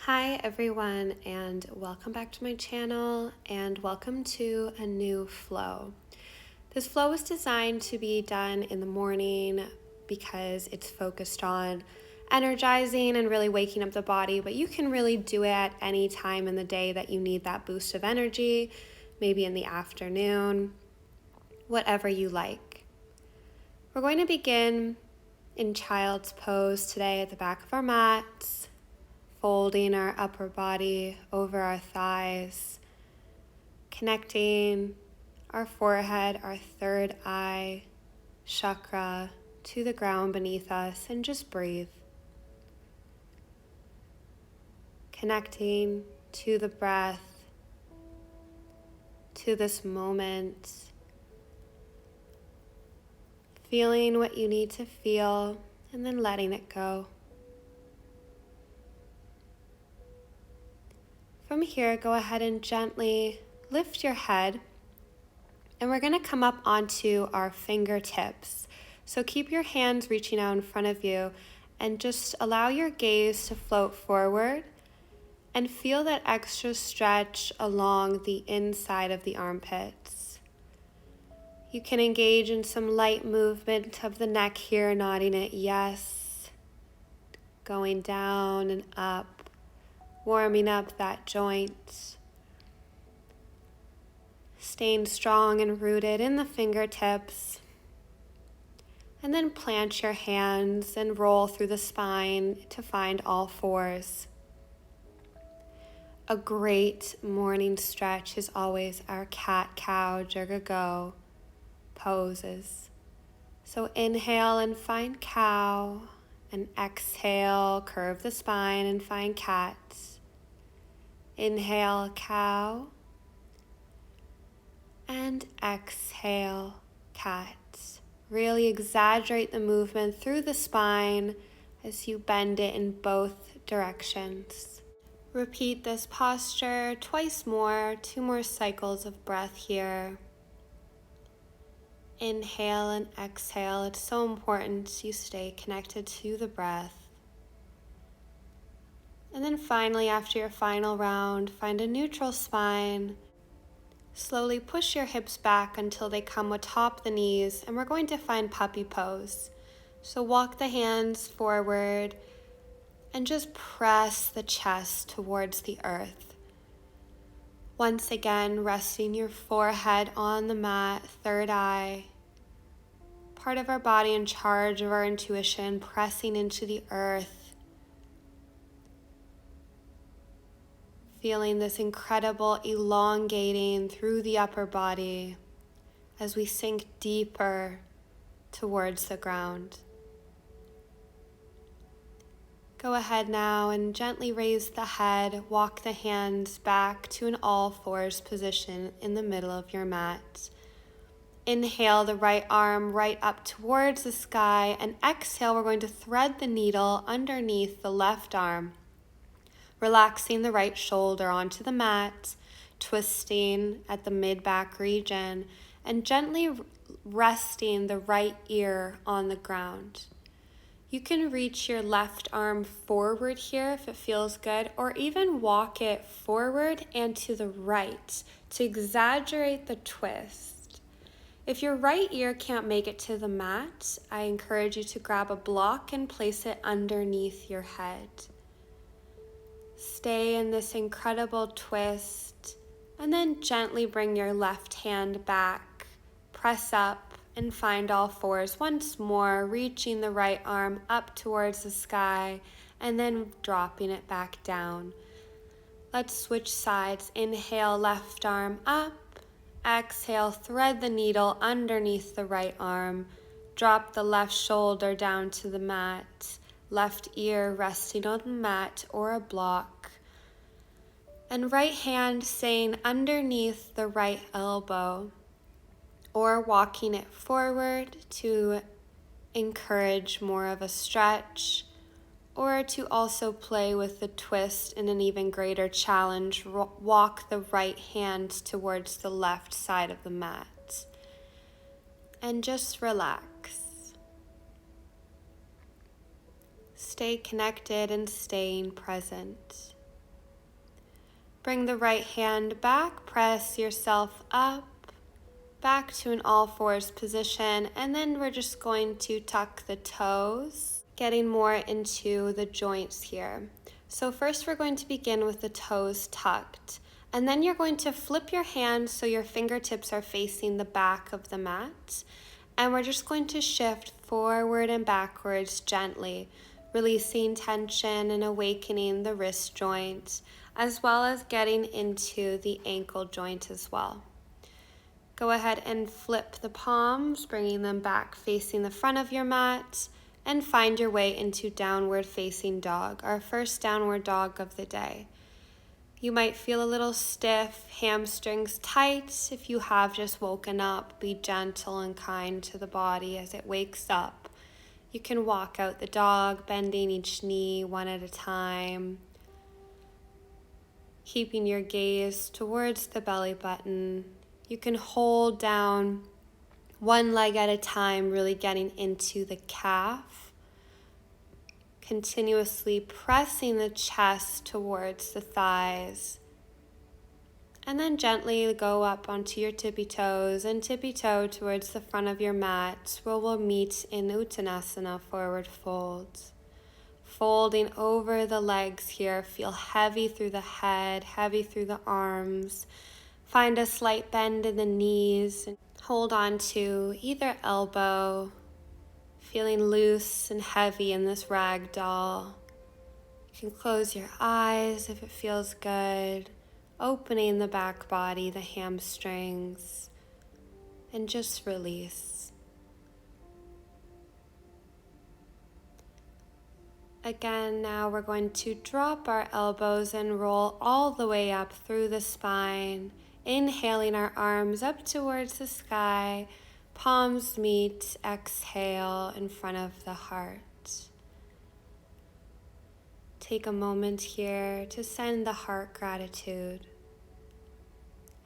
Hi everyone, and welcome back to my channel, and welcome to a new flow. This flow is designed to be done in the morning because it's focused on energizing and really waking up the body, but you can really do it at any time in the day that you need that boost of energy, maybe in the afternoon, whatever you like. We're going to begin in child's pose today at the back of our mats, folding our upper body over our thighs, connecting our forehead, our third eye chakra to the ground beneath us, and just breathe. Connecting to the breath, to this moment, feeling what you need to feel, and then letting it go. From here, go ahead and gently lift your head, and we're going to come up onto our fingertips. So keep your hands reaching out in front of you and just allow your gaze to float forward and feel that extra stretch along the inside of the armpits. You can engage in some light movement of the neck here, nodding it yes, going down and up, warming up that joint. Staying strong and rooted in the fingertips. And then plant your hands and roll through the spine to find all fours. A great morning stretch is always our cat-cow go poses. So inhale and find cow, and exhale, curve the spine and find cat. Inhale, cow. And exhale, cat. Really exaggerate the movement through the spine as you bend it in both directions. Repeat this posture twice more, 2 more cycles of breath here. Inhale and exhale. It's so important you stay connected to the breath. And then finally, after your final round, find a neutral spine. Slowly push your hips back until they come atop the knees, and we're going to find puppy pose. So walk the hands forward and just press the chest towards the earth. Once again, resting your forehead on the mat, third eye, part of our body in charge of our intuition, pressing into the earth. Feeling this incredible elongating through the upper body as we sink deeper towards the ground. Go ahead now and gently raise the head, walk the hands back to an all fours position in the middle of your mat. Inhale the right arm right up towards the sky, and exhale, we're going to thread the needle underneath the left arm. Relaxing the right shoulder onto the mat, twisting at the mid-back region, and gently resting the right ear on the ground. You can reach your left arm forward here if it feels good, or even walk it forward and to the right to exaggerate the twist. If your right ear can't make it to the mat, I encourage you to grab a block and place it underneath your head. Stay in this incredible twist, and then gently bring your left hand back. Press up and find all fours once more, reaching the right arm up towards the sky and then dropping it back down. Let's switch sides. Inhale, left arm up. Exhale, thread the needle underneath the right arm. Drop the left shoulder down to the mat. Left ear resting on the mat or a block. And right hand staying underneath the right elbow, or walking it forward to encourage more of a stretch, or to also play with the twist in an even greater challenge. Walk the right hand towards the left side of the mat. And just relax. Stay connected and staying present. Bring the right hand back, press yourself up, back to an all fours position, and then we're just going to tuck the toes, getting more into the joints here. So first we're going to begin with the toes tucked, and then you're going to flip your hands so your fingertips are facing the back of the mat, and we're just going to shift forward and backwards gently, releasing tension and awakening the wrist joint, as well as getting into the ankle joint as well. Go ahead and flip the palms, bringing them back facing the front of your mat, and find your way into downward facing dog, our first downward dog of the day. You might feel a little stiff, hamstrings tight. If you have just woken up, be gentle and kind to the body as it wakes up. You can walk out the dog, bending each knee one at a time, keeping your gaze towards the belly button. You can hold down one leg at a time, really getting into the calf, continuously pressing the chest towards the thighs, and then gently go up onto your tippy toes and tippy toe towards the front of your mat, where we'll meet in Uttanasana, forward fold. Folding over the legs here, feel heavy through the head, heavy through the arms. Find a slight bend in the knees. Hold on to either elbow, feeling loose and heavy in this rag doll. You can close your eyes if it feels good, opening the back body, the hamstrings, and just release. Again, now we're going to drop our elbows and roll all the way up through the spine, inhaling our arms up towards the sky, palms meet, exhale in front of the heart. Take a moment here to send the heart gratitude.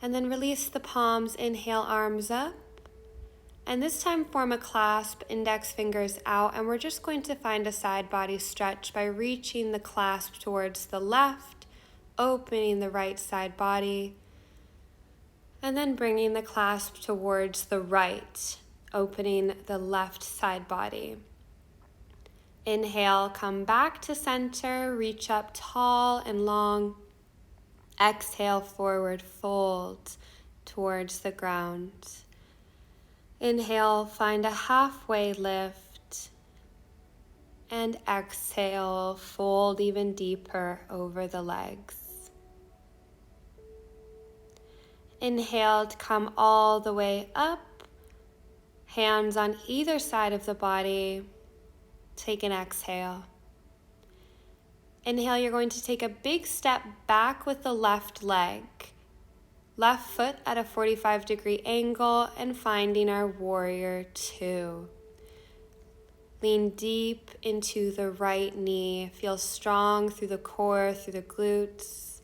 And then release the palms, inhale, arms up. And this time form a clasp, index fingers out, and we're just going to find a side body stretch by reaching the clasp towards the left, opening the right side body, and then bringing the clasp towards the right, opening the left side body. Inhale, come back to center, reach up tall and long. Exhale, forward fold towards the ground. Inhale, find a halfway lift, and exhale, fold even deeper over the legs. Inhale to come all the way up, hands on either side of the body. Take an exhale. Inhale, you're going to take a big step back with the left leg. Left foot at a 45-degree angle and finding our warrior two. Lean deep into the right knee. Feel strong through the core, through the glutes.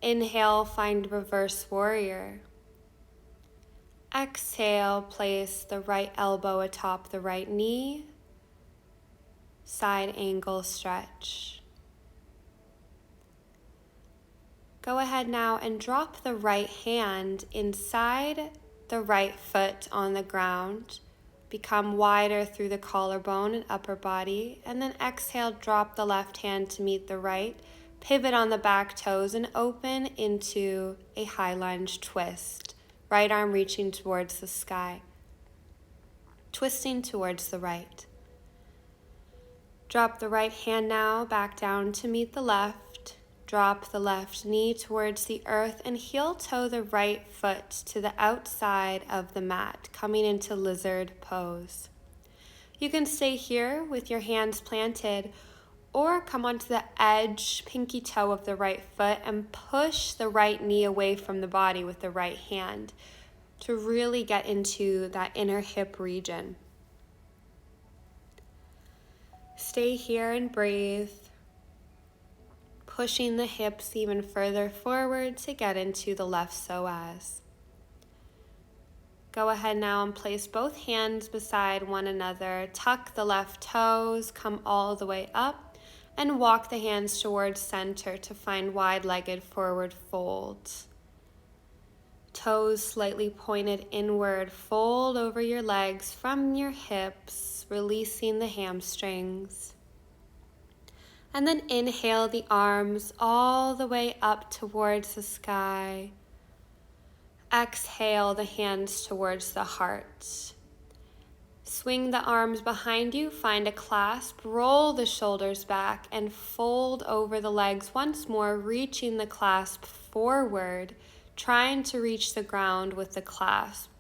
Inhale, find reverse warrior. Exhale, place the right elbow atop the right knee. Side angle stretch. Go ahead now and drop the right hand inside the right foot on the ground. Become wider through the collarbone and upper body. And then exhale, drop the left hand to meet the right. Pivot on the back toes and open into a high lunge twist. Right arm reaching towards the sky. Twisting towards the right. Drop the right hand now back down to meet the left. Drop the left knee towards the earth and heel toe the right foot to the outside of the mat, coming into lizard pose. You can stay here with your hands planted or come onto the edge, pinky toe of the right foot and push the right knee away from the body with the right hand to really get into that inner hip region. Stay here and breathe. Pushing the hips even further forward to get into the left psoas. Go ahead now and place both hands beside one another. Tuck the left toes, come all the way up, And walk the hands towards center to find wide-legged forward fold. Toes slightly pointed inward, fold over your legs from your hips, releasing the hamstrings. And then inhale the arms all the way up towards the sky. Exhale the hands towards the heart. Swing the arms behind you, find a clasp, roll the shoulders back, and fold over the legs once more, reaching the clasp forward, trying to reach the ground with the clasp.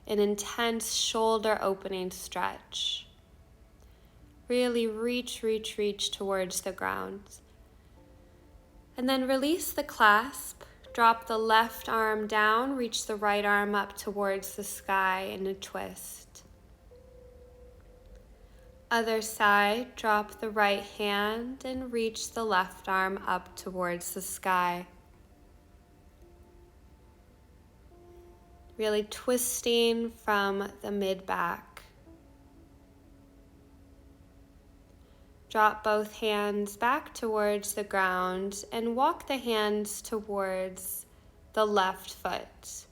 An intense shoulder opening stretch. Really reach towards the ground. And then release the clasp. Drop the left arm down, reach the right arm up towards the sky in a twist. Other side, drop the right hand and reach the left arm up towards the sky. Really twisting from the mid-back. Drop both hands back towards the ground and walk the hands towards the left foot.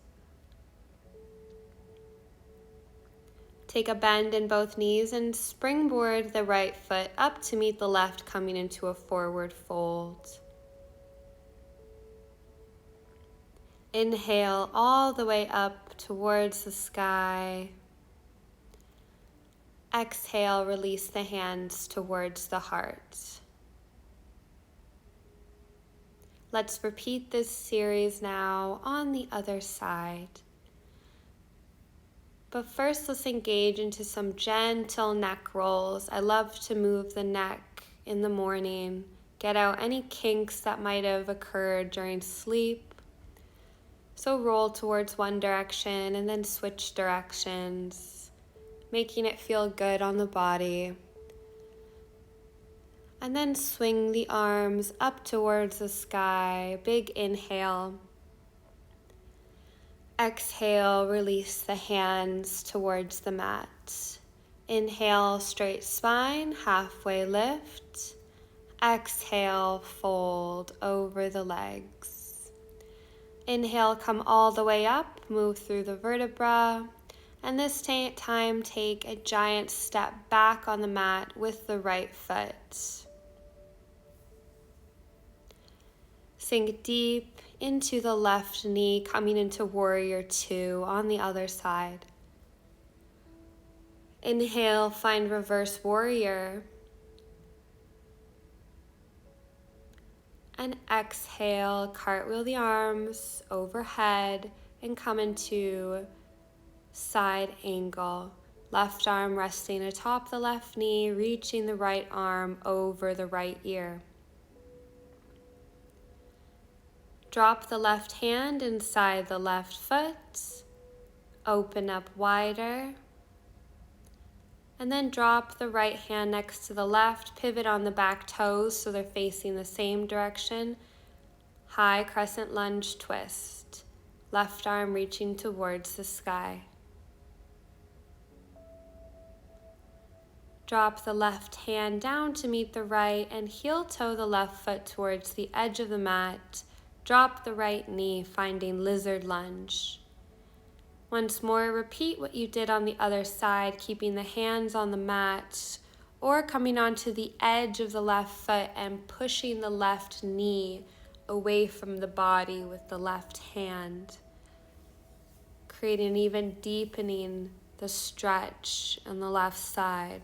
Take a bend in both knees and springboard the right foot up to meet the left, coming into a forward fold. Inhale all the way up towards the sky. Exhale, release the hands towards the heart. Let's repeat this series now on the other side. But first, let's engage into some gentle neck rolls. I love to move the neck in the morning, get out any kinks that might have occurred during sleep. So roll towards one direction and then switch directions, making it feel good on the body. And then swing the arms up towards the sky. Big inhale. Exhale, release the hands towards the mat. Inhale, straight spine, halfway lift. Exhale, fold over the legs. Inhale, come all the way up, move through the vertebra. And this time, take a giant step back on the mat with the right foot. Sink deep into the left knee, coming into warrior two on the other side. Inhale, find reverse warrior. And exhale, cartwheel the arms overhead and come into side angle. Left arm resting atop the left knee, reaching the right arm over the right ear. Drop the left hand inside the left foot, open up wider, and then drop the right hand next to the left, pivot on the back toes so they're facing the same direction. High crescent lunge twist, left arm reaching towards the sky. Drop the left hand down to meet the right and heel toe the left foot towards the edge of the mat. Drop the right knee, finding lizard lunge. Once more, repeat what you did on the other side, keeping the hands on the mat or coming onto the edge of the left foot and pushing the left knee away from the body with the left hand, creating even deepening the stretch on the left side.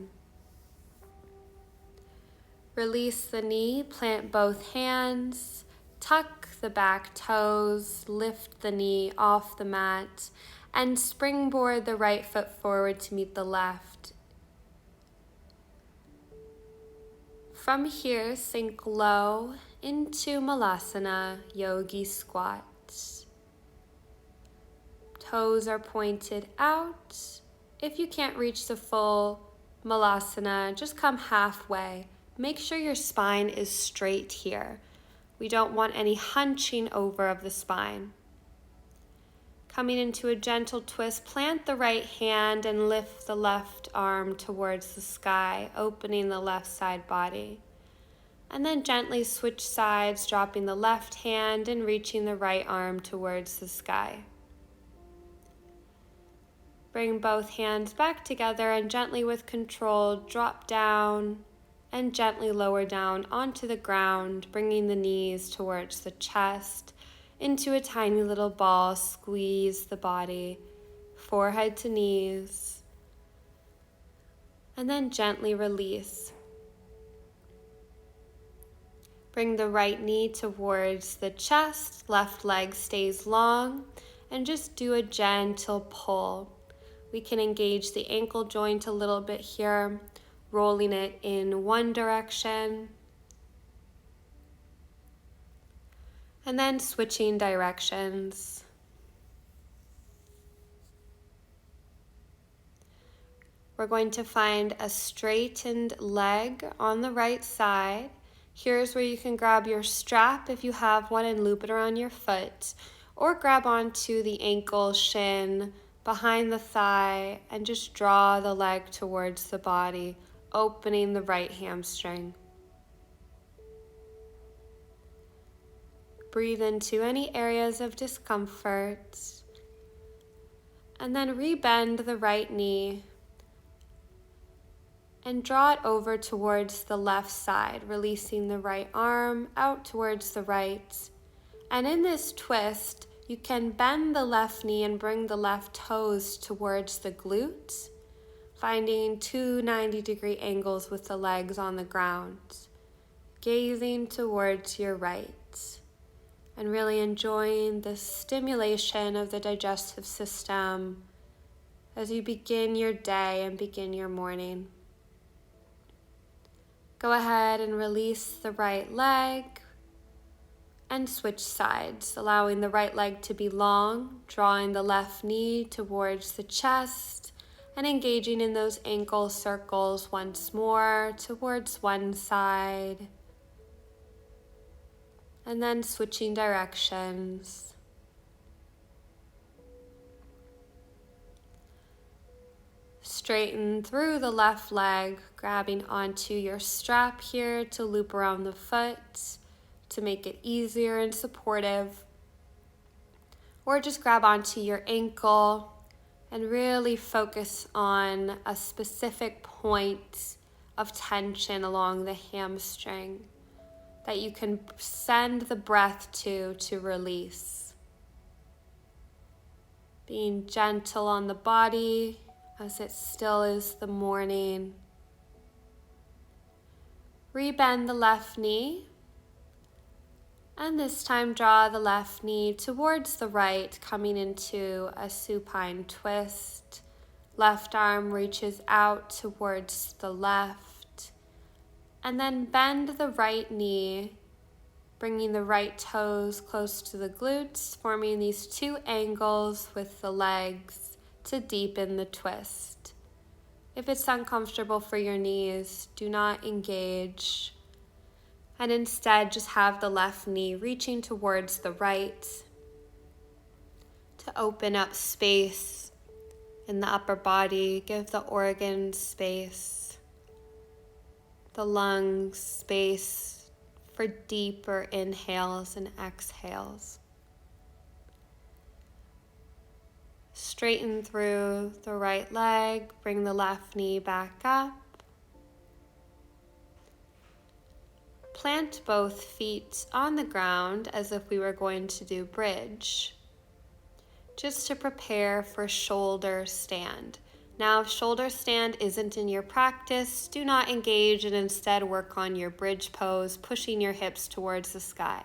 Release the knee, plant both hands, tuck the back toes, lift the knee off the mat, and springboard the right foot forward to meet the left. From here, sink low into Malasana, Yogi Squat. Toes are pointed out. If you can't reach the full Malasana, just come halfway. Make sure your spine is straight here. We don't want any hunching over of the spine. Coming into a gentle twist, plant the right hand and lift the left arm towards the sky, opening the left side body. And then gently switch sides, dropping the left hand and reaching the right arm towards the sky. Bring both hands back together and gently with control drop down and gently lower down onto the ground, bringing the knees towards the chest into a tiny little ball. Squeeze the body, forehead to knees, and then gently release. Bring the right knee towards the chest, left leg stays long, and just do a gentle pull. We can engage the ankle joint a little bit here, rolling it in one direction, and then switching directions. We're going to find a straightened leg on the right side. Here's where you can grab your strap if you have one and loop it around your foot, or grab onto the ankle, shin, behind the thigh, and just draw the leg towards the body, opening the right hamstring. Breathe into any areas of discomfort, and then rebend the right knee and draw it over towards the left side, releasing the right arm out towards the right. And in this twist, you can bend the left knee and bring the left toes towards the glutes, finding two 90-degree angles with the legs on the ground, gazing towards your right, and really enjoying the stimulation of the digestive system as you begin your day and begin your morning. Go ahead and release the right leg and switch sides, allowing the right leg to be long, drawing the left knee towards the chest, and engaging in those ankle circles once more towards one side, and then switching directions. Straighten through the left leg, grabbing onto your strap here to loop around the foot to make it easier and supportive. Or just grab onto your ankle and really focus on a specific point of tension along the hamstring that you can send the breath to release. Being gentle on the body as it still is the morning. Rebend the left knee, and this time draw the left knee towards the right, coming into a supine twist. Left arm reaches out towards the left, and then bend the right knee, bringing the right toes close to the glutes, forming these two angles with the legs to deepen the twist. If it's uncomfortable for your knees, do not engage, and instead just have the left knee reaching towards the right to open up space in the upper body. Give the organs space, the lungs space for deeper inhales and exhales. Straighten through the right leg, bring the left knee back up. Plant both feet on the ground as if we were going to do bridge, just to prepare for shoulder stand. Now, if shoulder stand isn't in your practice, do not engage and instead work on your bridge pose, pushing your hips towards the sky.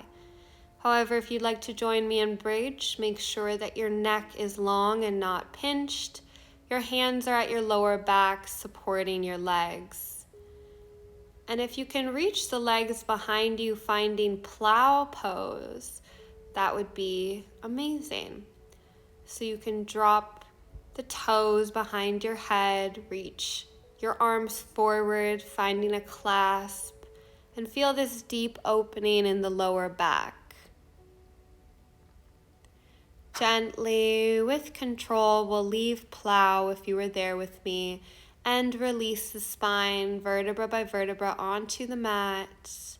However, if you'd like to join me in bridge, make sure that your neck is long and not pinched. Your hands are at your lower back, supporting your legs. And if you can reach the legs behind you, finding plow pose, that would be amazing. So you can drop the toes behind your head, reach your arms forward, finding a clasp, and feel this deep opening in the lower back. Gently, with control, we'll leave plow if you were there with me, and release the spine vertebra by vertebra onto the mat.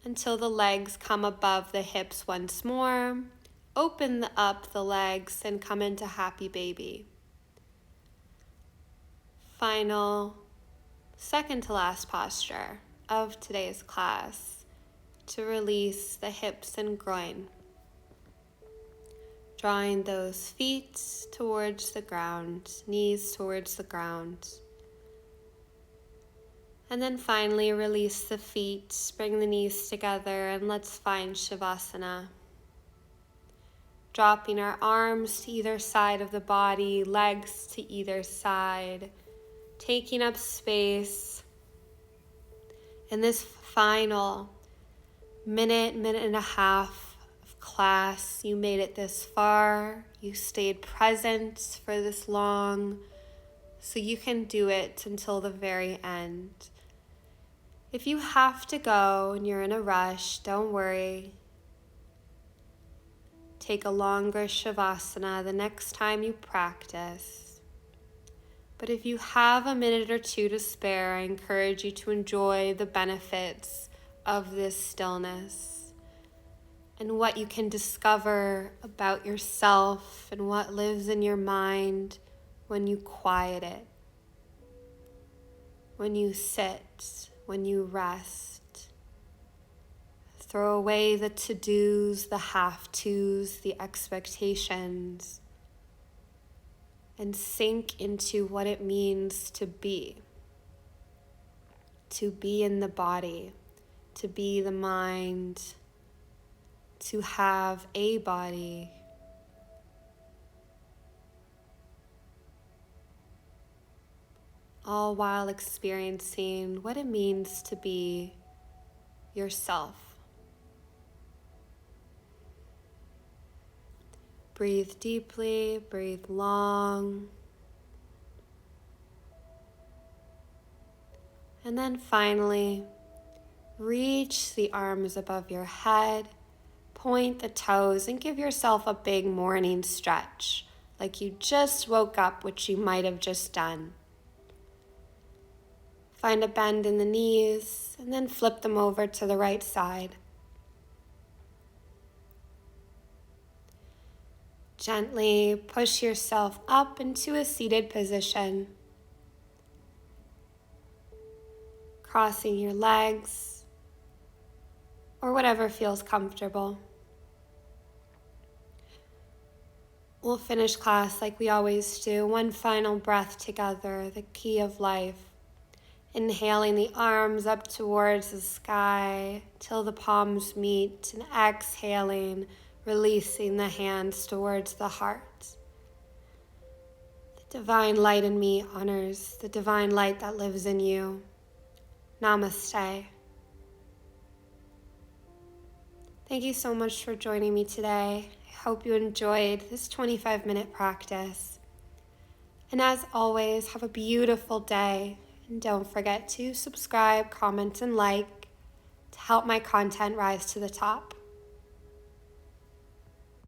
until the legs come above the hips once more. Open up the legs and come into happy baby. Final, second to last posture of today's class to release the hips and groin. Drawing those feet towards the ground, knees towards the ground. And then finally release the feet, bring the knees together, and let's find Shavasana. Dropping our arms to either side of the body, legs to either side, taking up space. In this final minute and a half of class, you made it this far, you stayed present for this long, so you can do it until the very end. If you have to go and you're in a rush, don't worry. Take a longer Shavasana the next time you practice. But if you have a minute or two to spare, I encourage you to enjoy the benefits of this stillness and what you can discover about yourself and what lives in your mind when you quiet it, when you sit, when you rest. Throw away the to-dos, the have-tos, the expectations, and sink into what it means to be in the body, to be the mind, to have a body. All while experiencing what it means to be yourself. Breathe deeply, breathe long. And then finally, reach the arms above your head, point the toes, and give yourself a big morning stretch, like you just woke up, which you might have just done. Find a bend in the knees, and then flip them over to the right side. Gently push yourself up into a seated position. Crossing your legs, or whatever feels comfortable. We'll finish class like we always do. One final breath together, the key of life. Inhaling the arms up towards the sky till the palms meet, and exhaling, releasing the hands towards the heart. The divine light in me honors the divine light that lives in you. Namaste. Thank you so much for joining me today. I hope you enjoyed this 25-minute practice. And as always, have a beautiful day. And don't forget to subscribe, comment, and like to help my content rise to the top.